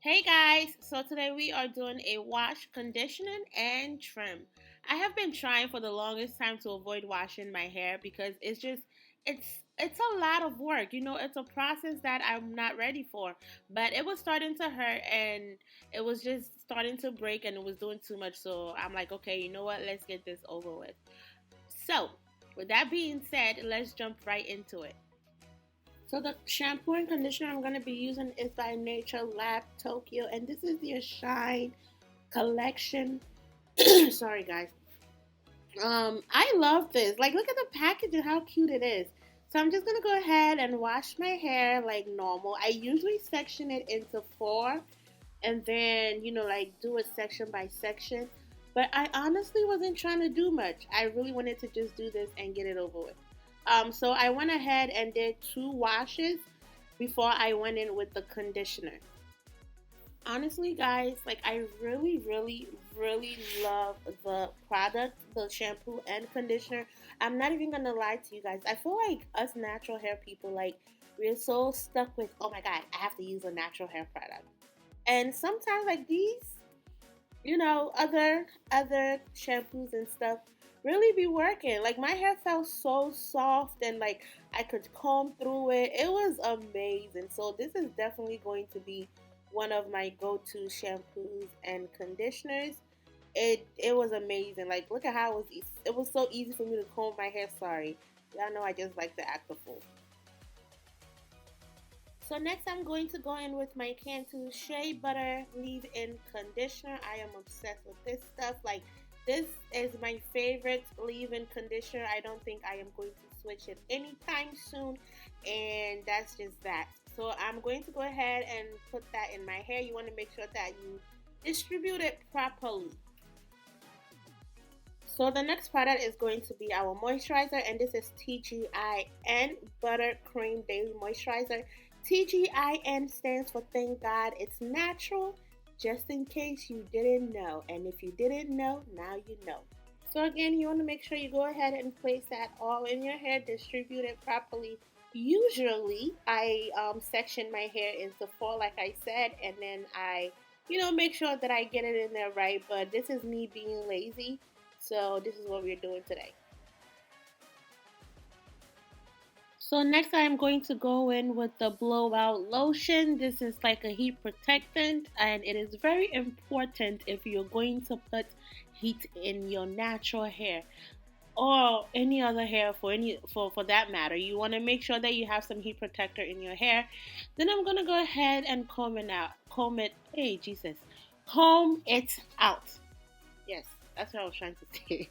Hey guys, so today we are doing a wash, conditioning, and trim. I have been trying for the longest time to avoid washing my hair because it's a lot of work. It's a process that I'm not ready for. But it was starting to hurt and it was just starting to break and it was doing too much. So I'm like, okay, you know what? Let's get this over with. So, with that being said, let's jump right into it. So the shampoo and conditioner I'm going to be using is by Nature Lab Tokyo, and this is their Shine collection. Sorry, guys. I love this. Like, look at the package and how cute it is. So I'm just gonna go ahead and wash my hair like normal. I usually section it into four, and then like do it section by section. But I honestly wasn't trying to do much. I really wanted to just do this and get it over with. So I went ahead and did two washes before I went in with the conditioner. Honestly, guys, like I really, really, really love the product, the shampoo and conditioner. I'm not even gonna lie to you guys. I feel like us natural hair people, like we're so stuck with, oh my god, I have to use a natural hair product. And sometimes like these, other shampoos and stuff really be working. Like my hair felt so soft and like I could comb through it. It was amazing. So this is definitely going to be one of my go-to shampoos and conditioners. It was amazing. Like look at how it was it was so easy for me to comb my hair. Sorry. Y'all know I just like to act a fool. So next I'm going to go in with my Cantu Shea Butter Leave-In Conditioner. I am obsessed with this stuff. Like this is my favorite leave-in conditioner. I don't think I am going to switch it anytime soon. And that's just that. So I'm going to go ahead and put that in my hair. You want to make sure that you distribute it properly. So the next product is going to be our moisturizer, and this is TGIN Buttercream Daily Moisturizer. TGIN stands for Thank God It's Natural, just in case you didn't know. And if you didn't know, now you know. So again, you want to make sure you go ahead and place that all in your hair, distribute it properly. Usually, I section my hair into four, like I said, and then I, make sure that I get it in there right. But this is me being lazy, so this is what we're doing today. So next I'm going to go in with the blowout lotion. This is like a heat protectant and it is very important if you're going to put heat in your natural hair or any other hair for that matter. You want to make sure that you have some heat protector in your hair. Then I'm going to go ahead and hey Jesus. Comb it out. Yes, that's what I was trying to say.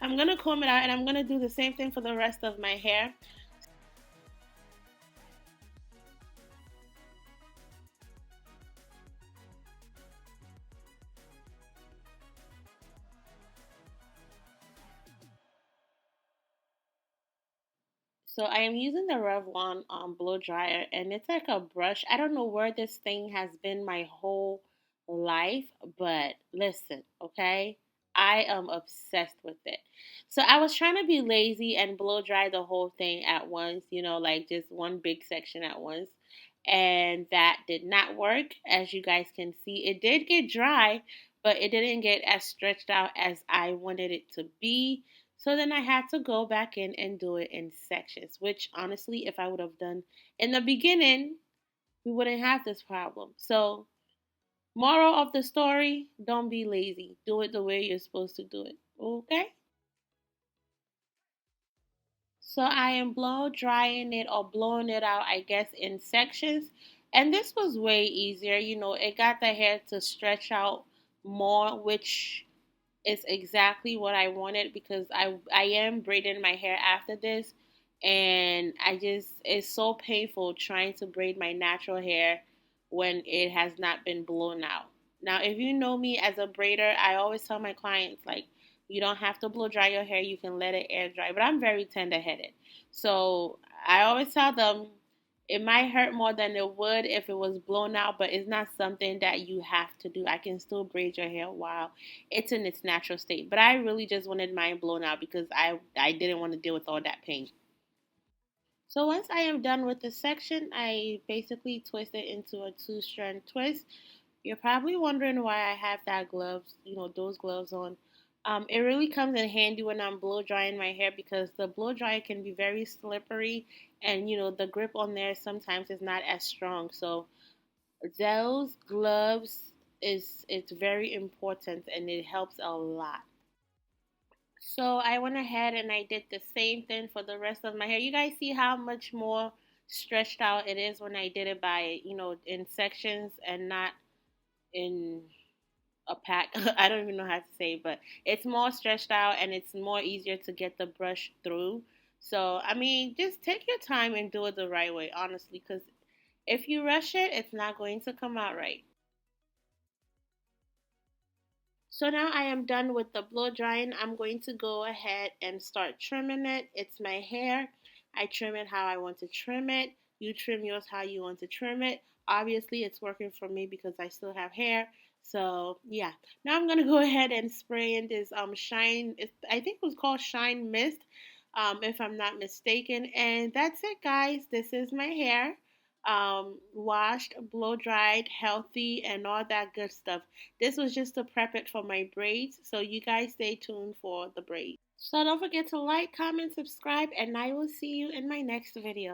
I'm going to comb it out and I'm going to do the same thing for the rest of my hair. So I am using the Revlon blow dryer, and it's like a brush. I don't know where this thing has been my whole life, but listen, okay? I am obsessed with it. So I was trying to be lazy and blow dry the whole thing at once, like just one big section at once. And that did not work. As you guys can see, it did get dry, but it didn't get as stretched out as I wanted it to be. So then I had to go back in and do it in sections, which honestly, if I would have done in the beginning, we wouldn't have this problem. So, moral of the story, don't be lazy. Do it the way you're supposed to do it. Okay? So I am blow drying it or blowing it out, I guess, in sections. And this was way easier. It got the hair to stretch out more, which is exactly what I wanted because I am braiding my hair after this, and it's so painful trying to braid my natural hair when it has not been blown out. Now, if you know me as a braider, I always tell my clients like you don't have to blow dry your hair, you can let it air dry. But I'm very tender headed. So I always tell them it might hurt more than it would if it was blown out, but it's not something that you have to do. I can still braid your hair while it's in its natural state. But I really just wanted mine blown out because I didn't want to deal with all that pain. So once I am done with the section, I basically twist it into a two-strand twist. You're probably wondering why I have that gloves, those gloves on. It really comes in handy when I'm blow drying my hair because the blow dryer can be very slippery and the grip on there sometimes is not as strong. So those gloves is it's very important and it helps a lot. So I went ahead and I did the same thing for the rest of my hair. You guys see how much more stretched out it is when I did it by, in sections and not in a pack. I don't even know how to say, but it's more stretched out and it's more easier to get the brush through. So, I mean, just take your time and do it the right way, honestly, because if you rush it, it's not going to come out right. So now I am done with the blow drying. I'm going to go ahead and start trimming it. It's my hair. I trim it how I want to trim it. You trim yours how you want to trim it. Obviously, it's working for me because I still have hair. So yeah, now I'm gonna go ahead and spray in this shine. I think it was called Shine Mist, if I'm not mistaken. And that's it, guys. This is my hair, washed, blow dried, healthy, and all that good stuff. This was just to prep it for my braids, so you guys stay tuned for the braids. So don't forget to like, comment, subscribe, and I will see you in my next video.